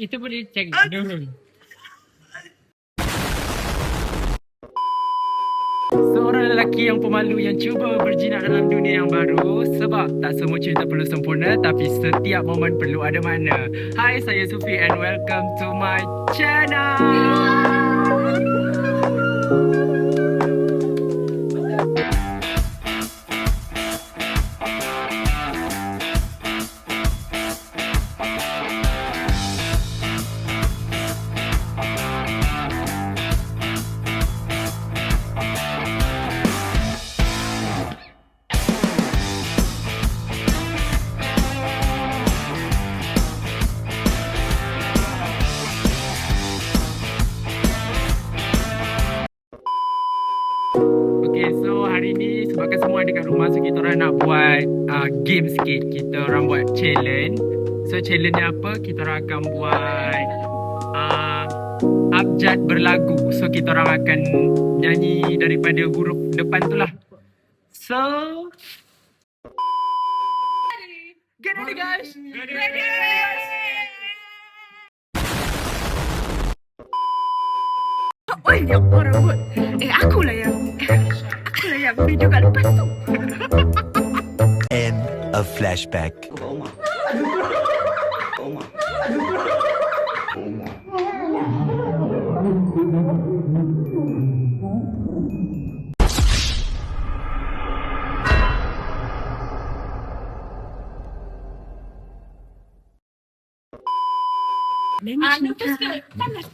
kita boleh check dulu. Seorang lelaki yang pemalu yang cuba berjinak dalam dunia yang baru. Sebab tak semua cerita perlu sempurna, tapi setiap momen perlu ada makna. Hai, saya Sufi and welcome to my channel. Okay, so hari ni sebabkan semua ada kat rumah, so kita orang nak buat game sikit. Kita orang buat challenge. So challenge ni apa? Kita orang akan buat abjad berlagu. So kita orang akan nyanyi daripada huruf depan tu lah. So get ready guys. Ready. Oi, yang orang buat. Akulah yang video kat lepas tu. End of flashback. Nervous ke? Panas.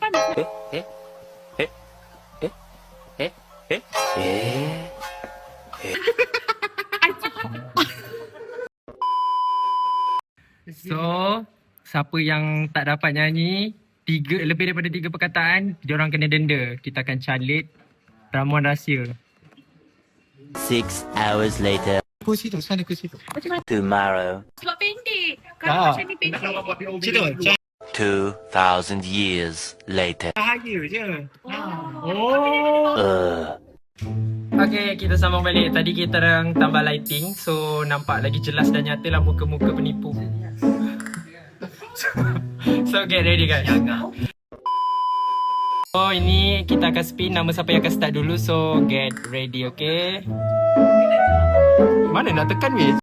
So, siapa yang tak dapat nyanyi lebih daripada 3 perkataan, dia orang kena denda. Kita akan calit ramuan rahsia. 6 hours later. Kursi tu, sana kursi tu. Tomorrow. Sebab pendek. Kalau macam ni pendek. Situ, 2,000 years later. cahaya je. Okay, kita sambung balik. Tadi kita orang tambah lighting, so nampak lagi jelas dan nyata lah muka-muka penipu. So get ready guys. So ini kita akan spin nama siapa yang akan start dulu. So get ready, okay? Mana nak tekan weh?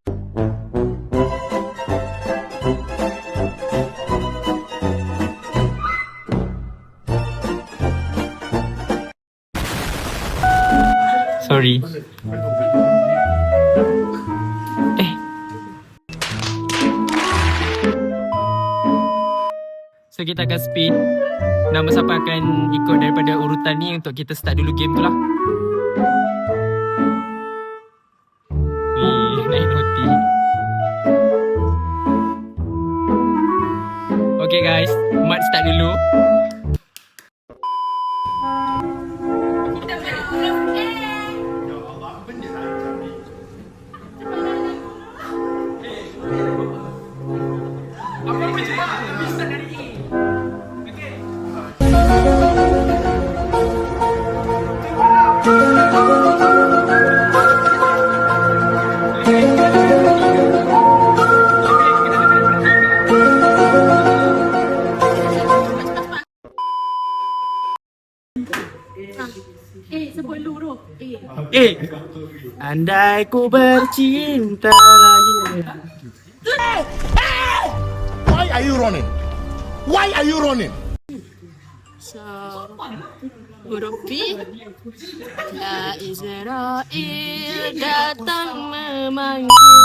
Sorry. So kita akan spin. Nama siapa akan ikut daripada urutan ni untuk kita start dulu game tu lah. Wih, naik noti. Okay guys, Mat start dulu. Sebut lu tu. Andai ku bercinta lagi. Why are you running? Why are you running? So, huruf B. Ya Israel datang memanggil.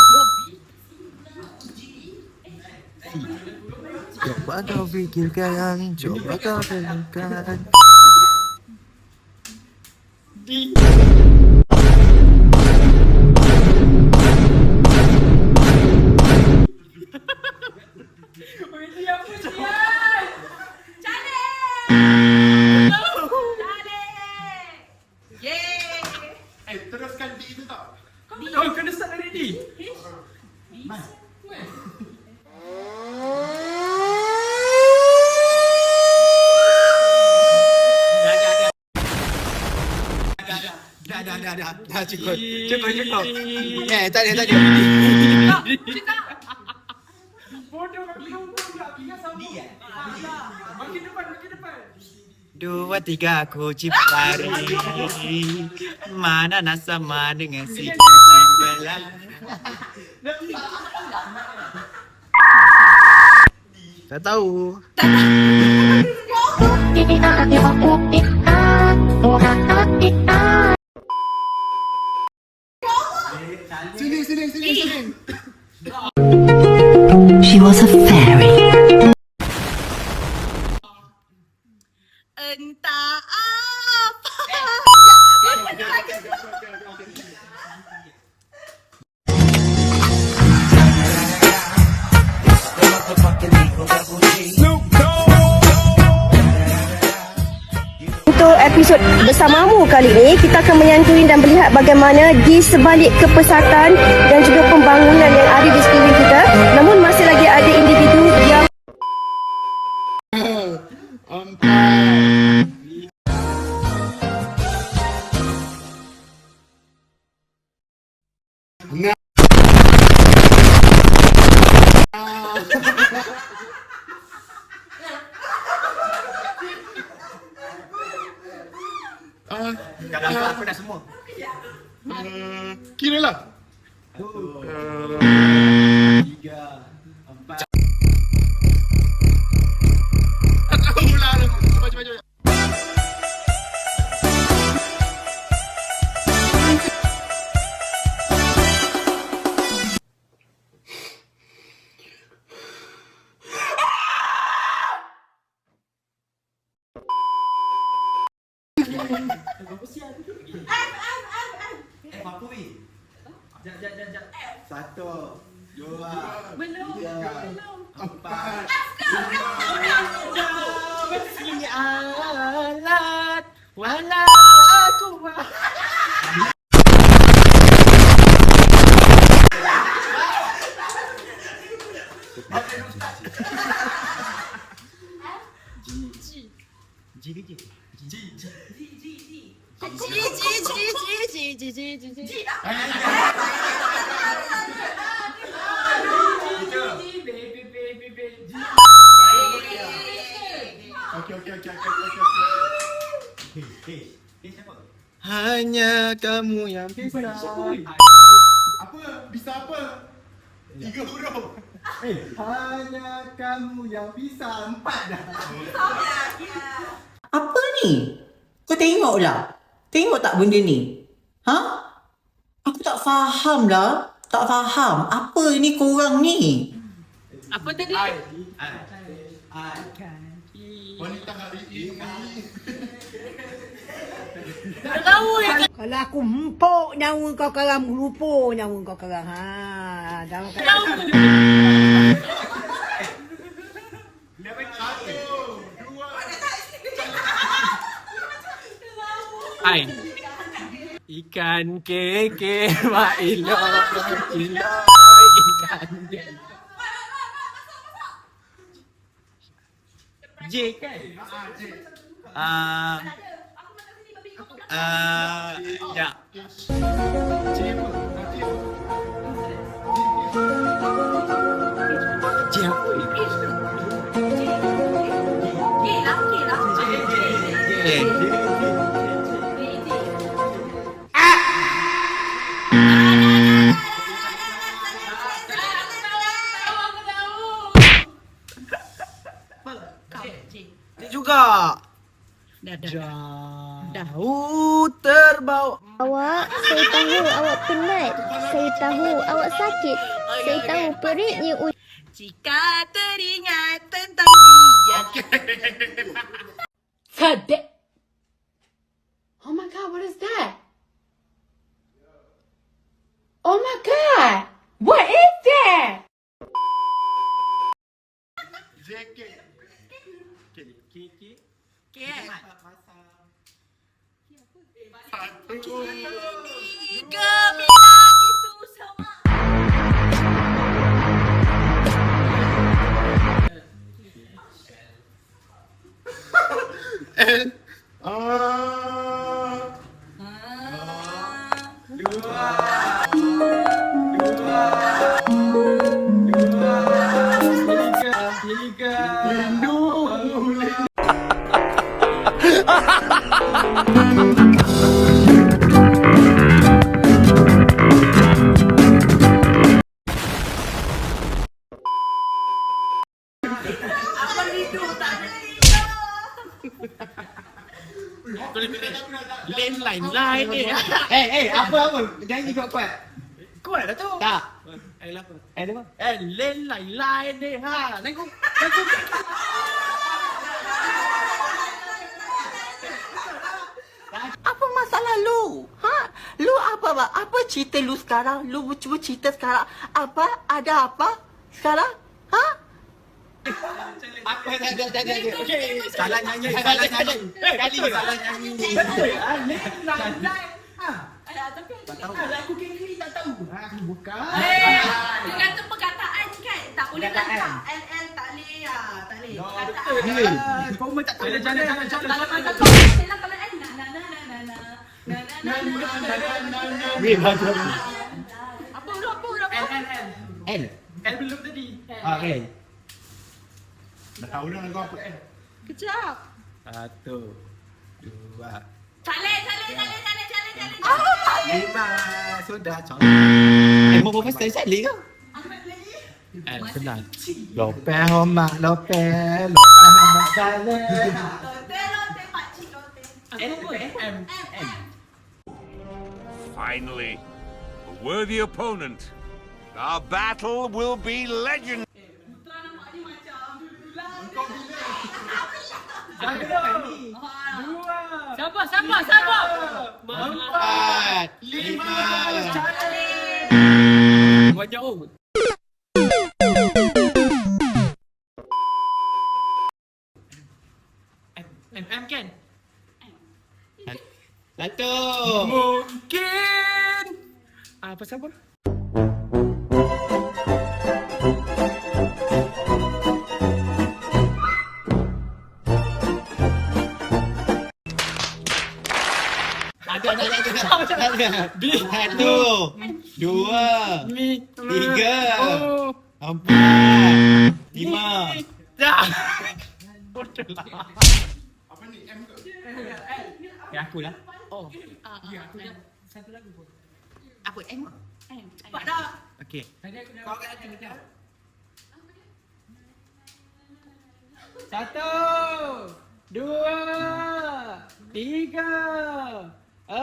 Coba kau fikirkan, coba kau fikirkan. Teruskan di itu tak? Oh, kena start dari ni. Dah cukup. Tak ada. Bodoh kau tak sama. Dia. Dua, tiga, kucing pari. Mana nak sama dengan si kucing belah? Tak tahu. Sini. She was a fairy. Entah apa. Untuk episod bersamamu kali ini, kita akan menyantui dan melihat bagaimana di sebalik kepesatan dan juga pembangunan yang ada di sekeliling kita, namun masih lagi ada individu yang Kadang-kadang aku dah semua. Kira lah. Cepat. Satu, dua, tiga, empat. Alat wala aku Hanya kamu yang bisa. Apa? Bisa apa? 3 huruf. Hanya kamu yang bisa 4 dah. Apa ni? Kau tengoklah. Tengok tak benda ni? Ha? Aku tak faham lah. Tak faham. Apa ni korang ni? apa tadi? Wanita hari ini. Kalau aku empuk nyawa kau kerang, lupa nyawa kau kerang. Ha, jangan kau. Hai. Ikan keke mak iloi ikan keke. J kan? Ya. J apa? Dia juga. Dahu terbau. awak, saya tahu awak penat, saya tahu awak sakit, saya tahu perutnya Jika teringat tentang dia. Oh my god, what is that? Oh my god! What is that? Gemilang itu sama. Lain-lain ni. Apa? Jangan kuat-kuat. Kuat lah tu. Tak. Lain-lain ni. Ha. Tengok. Apa masalah lu? Ha? Lu apa cerita lu sekarang? Lu cuba cerita sekarang. Apa? Ada apa? Sekarang? Ha? Apa jangan. Okey. Salah nyanyi. Kali salah nyanyi. Betul. Aku kiri tak tahu. Aku bukan. Tergantung perkataan kan. Tak boleh letak LL tak boleh ya. Tak boleh. Perkataan. Kau tak tahu. Jangan. Kalau kata kau istilah kalau na na na na na na na na na na. Apa huruf? L. L belum tadi. Okey. Dah tahu dah kau apa L. Kejap. 1 2 Saleh. 5 sudah mau apa style salih ke? Senang. Lopeh homak Lopeh homak saleh. Lote pakcik lote. M. Finally, a worthy opponent. Our battle will be legend. Siapa? 4 5 Wajah oh. M kan? 1 Mungkin. Apa siapa? Ada. 1 2 3 4 5 Dah. Apa ni M ke? Aku lah. Oh. Ya, aku dah satu lagu pun. Apa M? Cepat dah. Okey. Kau kat hati macam 1 2 3 4 5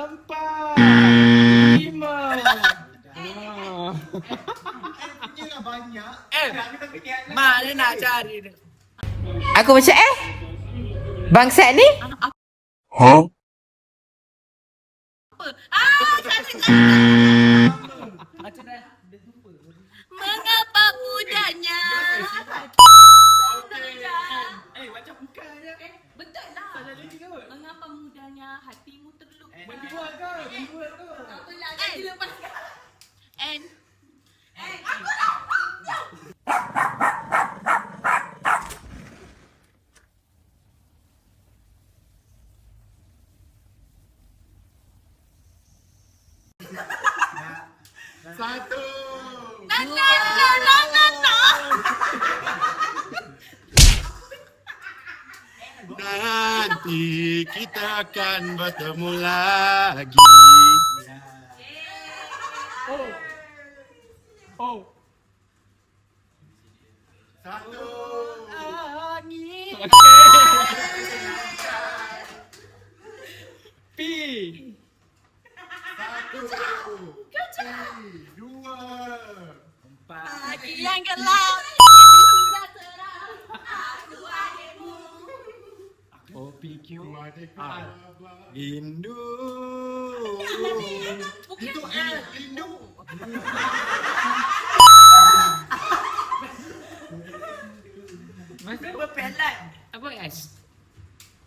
punya lah banyak. Mak dia nak cari dia. Aku macam bangsat ni? Huh? Mengapa mudahnya Macam bukan je. betul lah. Salah lagi kot. Mengapa mudahnya hatimu terluka? Berdua ke? Apalah jangan dilepaskan. And Satu. Nanti kita akan bertemu lagi. Oh. Satu. Angin. P. Satu. Dua. pagi yang gelap kini sudah terang. Aku adikmu. O P Q R. Rindu. Itu L. Rindu. Masa berpelan. Apa S?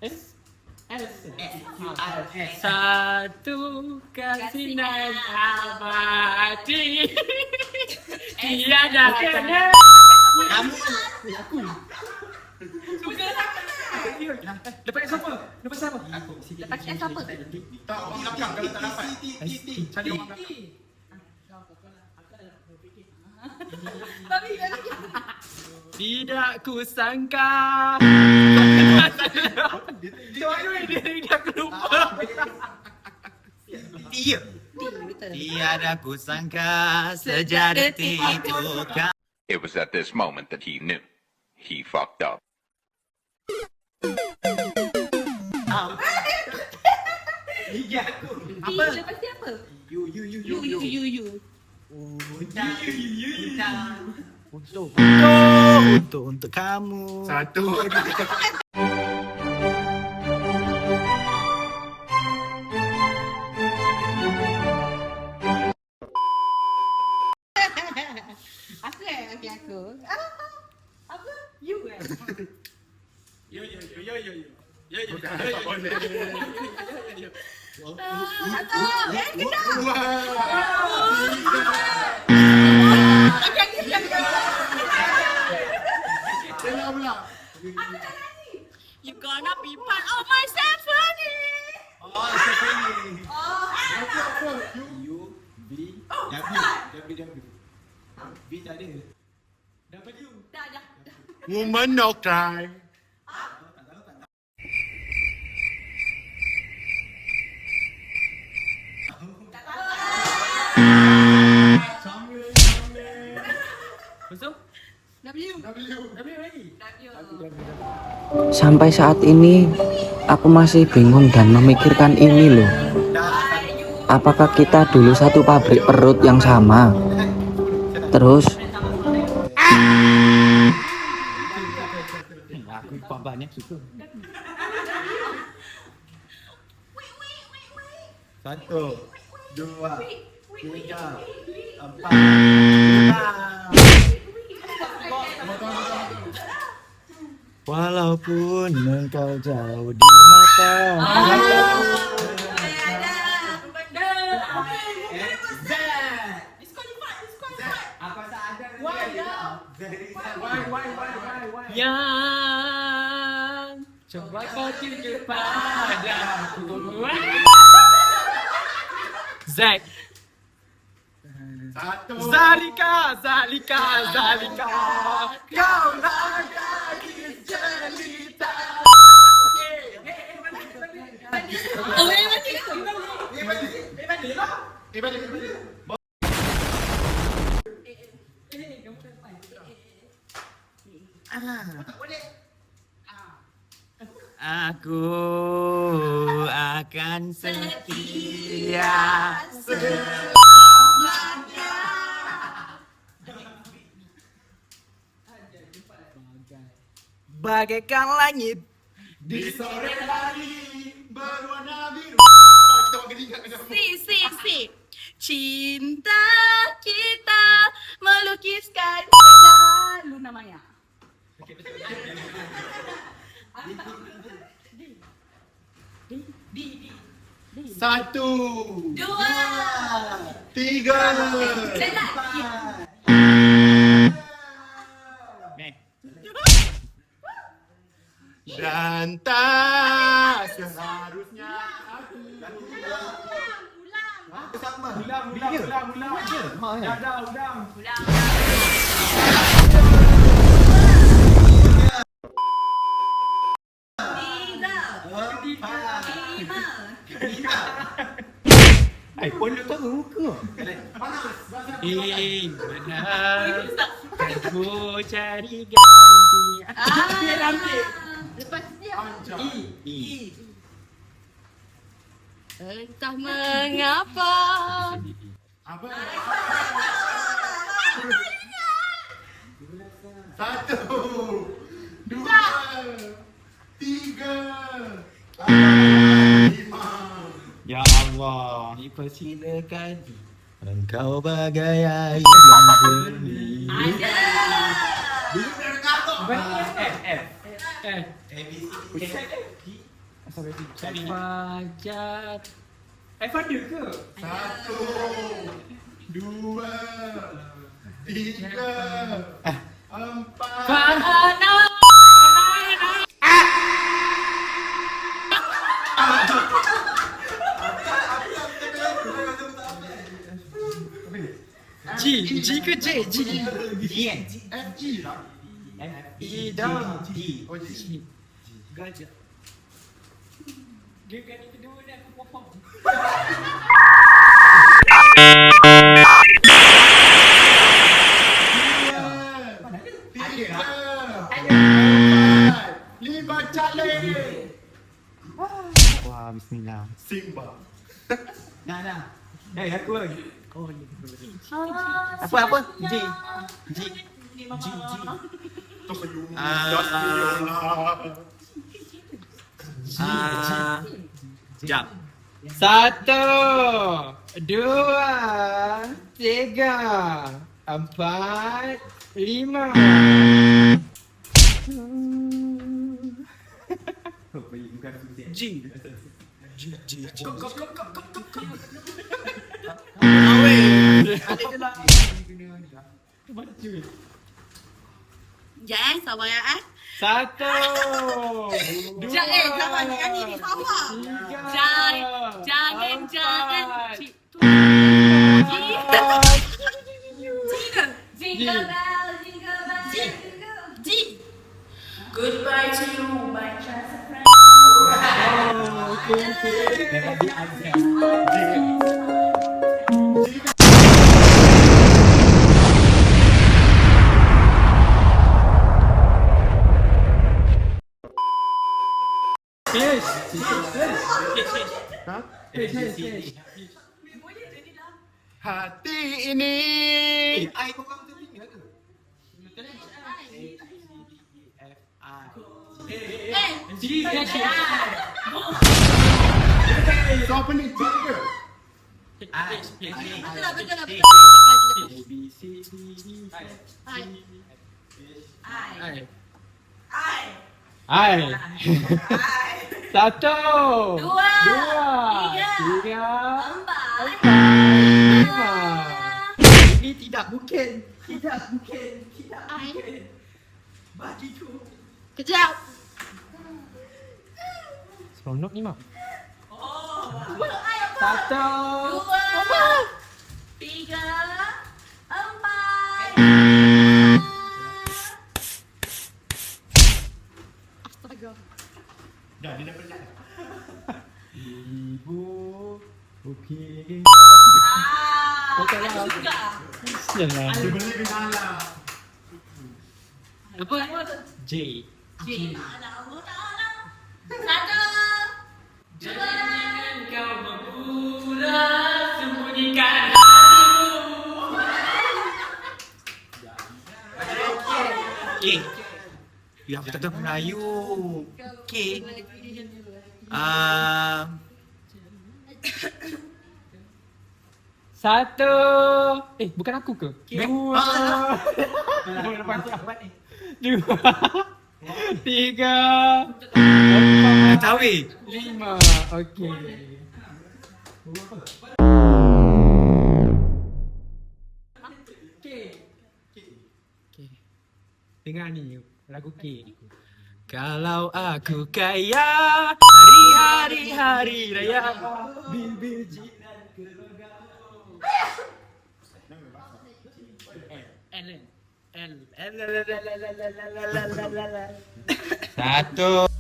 S? S. Satu kasinan abadi. Tiada kena. Aku. Lepas siapa? Aku. Lepas S apa? Tak, orang belakang kalau tak dapat. Cari orang belakang. Tapi Tidak ku sangka. Macam dia aku lupa. Tiada ku sangka sejak detik itu kau. It was at this moment that he knew. He fucked up. apa? Pasti apa? You. Untuk kamu. Satu. Okey aku. Apa? You eh? You gonna be part of my symphony. Woman no cry. Sampai saat ini aku masih bingung dan memikirkan ini loh. Apakah kita dulu satu pabrik perut yang sama? Terus Aku banyak suka. Satu, dua, tiga, empat, lima. Walaupun engkau jauh di mata. Yang coba kau tunjuk padaku. Zack. Zalika. Kau lagi cerita. Aku akan setia bagaikan langit Di sore hari berwarna biru. Si. Cinta kita melukiskan sejarah Luna Maya. Satu, Dua. tiga, dan tak seharusnya aku. iPhone lu tahu ke? Benar. Aku cari ganti. Lepas dia. Entah mengapa. Satu, dua, tiga, lima. Ya Allah, dipersilakan. Engkau bagai air yang jernih. Fajar. Fadil ke? Satu, dua, tiga, empat. G ke J? G. FG lah. E dah. Oh, G. Gajah. Dia kali kedua ni aku faham. Lima cale. Wah, bismillah. Simba. Nah. Aku lagi. Oh, ni. Apa? G. Jap. 1, 2, 3, 4, 5. G. Sekejap sabar ya 1, 2, Sekejap sabar nyanyi ni sabar. 3, Jangan. Jingle bell, jingle bell, G. Goodbye to you, my trusted friend. Hati ini. Kau apa ni? Jingle. Betul. Hai. 1, 2, 3, 4, 5. Ini tidak mungkin. Bagiku. Kejap. Seronok ni mak. 1, 2, 3, 4. Astaga. Dah, dia dah penat. Ibu. Okey. Ada juga. Jangan. Dia boleh kenalah. Apa? J. Allah Ta'ala. 1, 2. Jangan kau berpura sembunyikan hatimu. Okey. Ya, betul Melayu. Okey. Satu. Bukan aku ke? Dua. Dua. Tiga. Empat. Tahu. 5. Okey. Dengar ni lagu K. Kalau aku kaya, hari-hari raya, bil jinak keluargamu. Satu.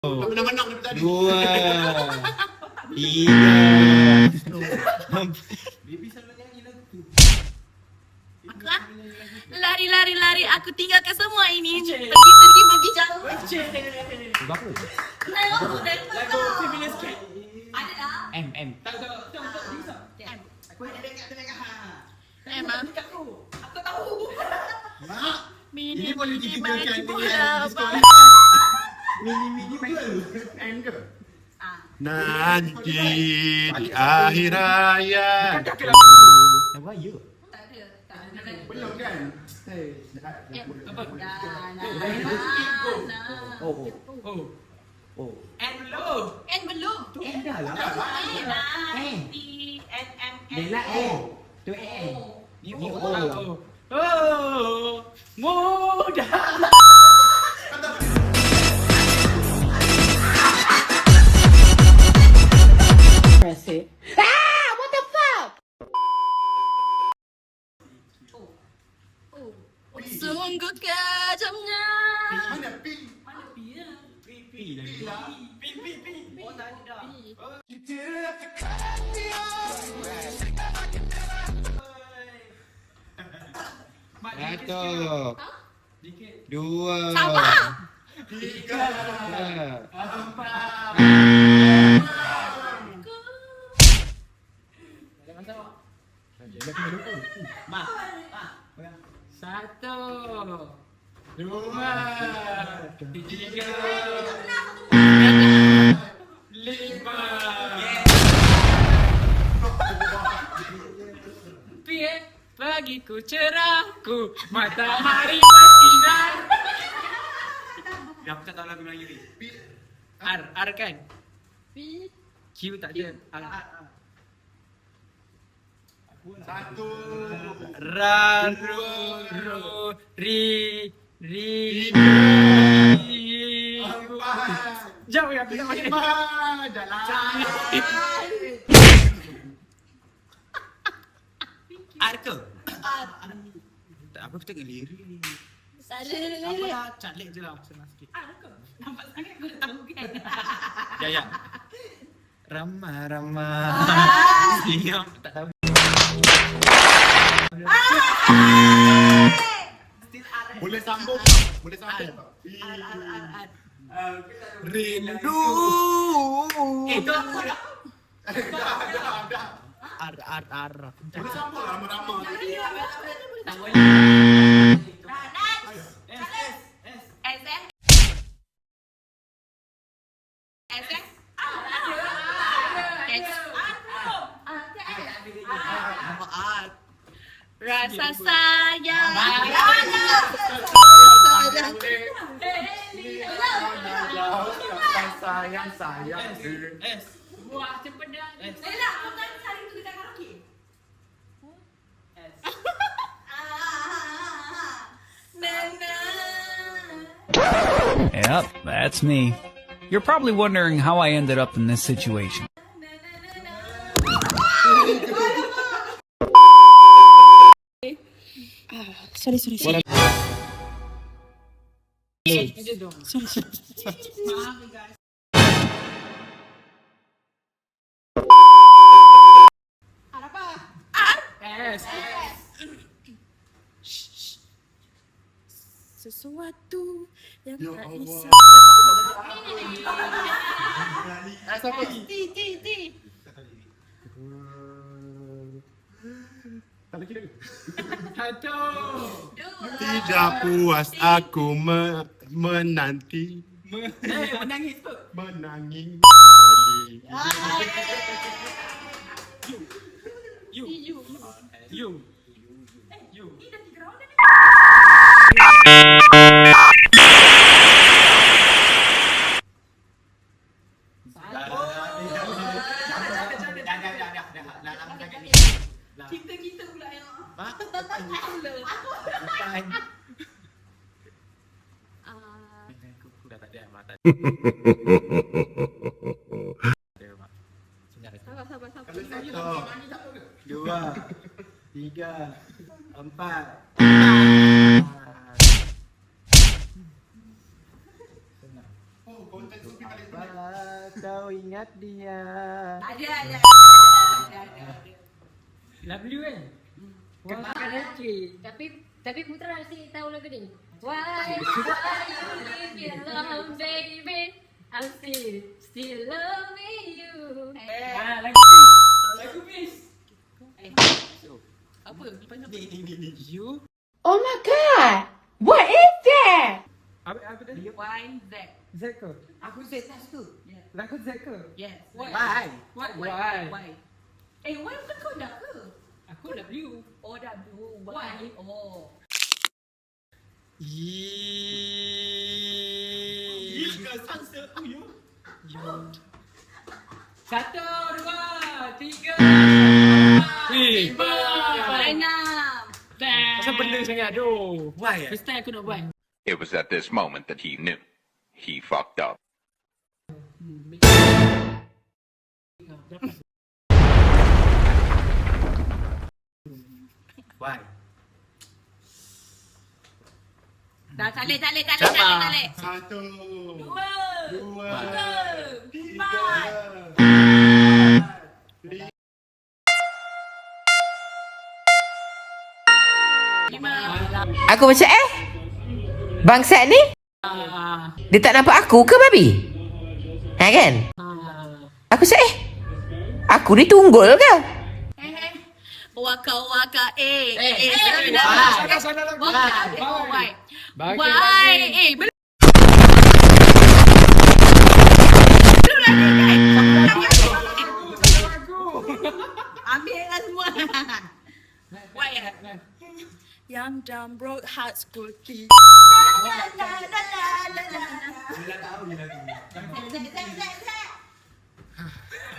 Menang-menang ni tadi. 2, 3. Lari, aku tinggalkan semua ini. Pergi jauh. Lagu ada tak? M. Emang aku tahu. Mak, Mini ini boleh ditinggalkan mini dengan bola. mini N ke? Nanti di akhir hayat. Belum kan? N belum. N belum. N dah lah. T N M N. Bella N. Tu N. Ni O. Oh. Mudah. tunggu kejamnya. Mana pi? Mana pi ya? Pi. Oh, tadi dah. Satu, Dikit. dua, Sabar. tiga, Empat. Satu, dua, tiga, lima. Pagiku cerahku, matahari bersinar. Aku tak tahu lagu Melayu ni. R kan? Q tak ada. satu, Ra, ru, ri. Jauh ya, kita pakai. lima, jalan. R ke? Tak, aku tengok lirik. Ada Apa lirik. lah, calik je lah. Senang sikit. Nampak sangat kau tahu kan? Ya. Rama. Siap, tak tahu. Boleh sambung? Boleh sambung? Rindu. Itu aku dah. R. Boleh sambung lama-lama. Tak boleh. Rasa sayang. Sayang. S. Buah cempedak. S. Lela, kau kan hari tu kita karaoke? S. Yep, that's me. You're probably wondering how I ended up in this situation. Sorry. Maaf guys. S. Sesuatu yang Ya tak Allah. bisa. Satu. Tidak puas aku menanti. Menangis tu. Menangis lagi. You. Kita pula yang Aku dah tak ada mata. sabar. Satu, dua, tiga, empat. Kau ingat dia? Ada. W kan? Tapi Putra mesti tahu lagu ni. Why you leave me alone, baby? I'm still loving you. Lagu bis. Apa? You. Oh my god! What is that? Apa tadi? Why Z? Z ke? Aku set tas tu. Lagu Z ke? Yes. Why? Why? Why? Why bukan kau dah ke? Aku W. Oh, W. Why? Oh. Satu, dua, tiga, Lima. Enam. Pasal benda sangat aduh. Why? First time aku nak buat. It was at this moment that he knew. He fucked up. Why? Dah tak boleh. Satu. Dua. Tiga. Aku macam bangsat ni? Dia tak nampak aku ke babi? Ha kan? Aku cakap aku ni tunggul ke? Waka waka Sana lagu. Why belum ambil semua. Why Young dumb broke heart school key.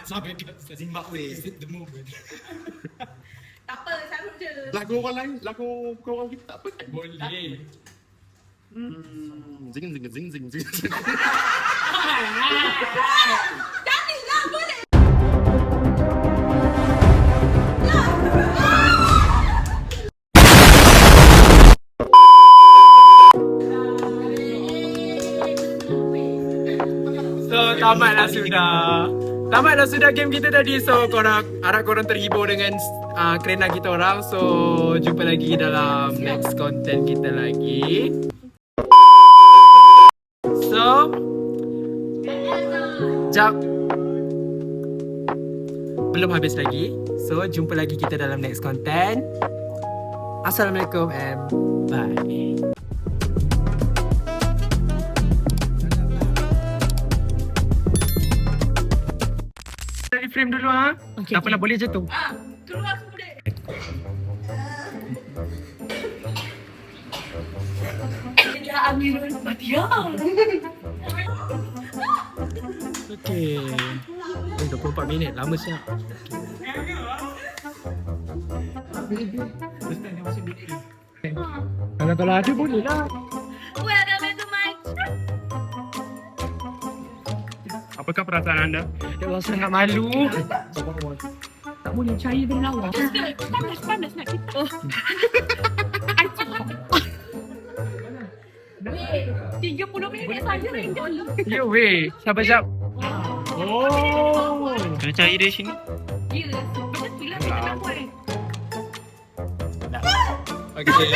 Sampai kita Zimbabwe fit the movement. Tak apa, selalu je. Lagu orang lain, lagu korang kita tak apa. Boleh. Zing. Jadilah boleh. So tamatlah sudah game kita tadi. So harap korang terhibur dengan kerana kita orang. So jumpa lagi dalam next content kita lagi. So jap, belum habis lagi. So jumpa lagi kita dalam next content. Assalamualaikum and bye. Dari frame dulu tak pernah boleh jatuh. Keluar semua dek. Ya Amirul Fatia. Okey. 24 minit lama siap. Kalau ada boleh lah. Welcome to my Apakah perasaan anda? Ya Allah, sangat malu. Tak boleh cair dengan lawa. panas nak kita. 30 minit saja tinggal. Ya weh, sabar. Oh. Kena cair dari sini. Ya, betul lah kita nak buat. Okey.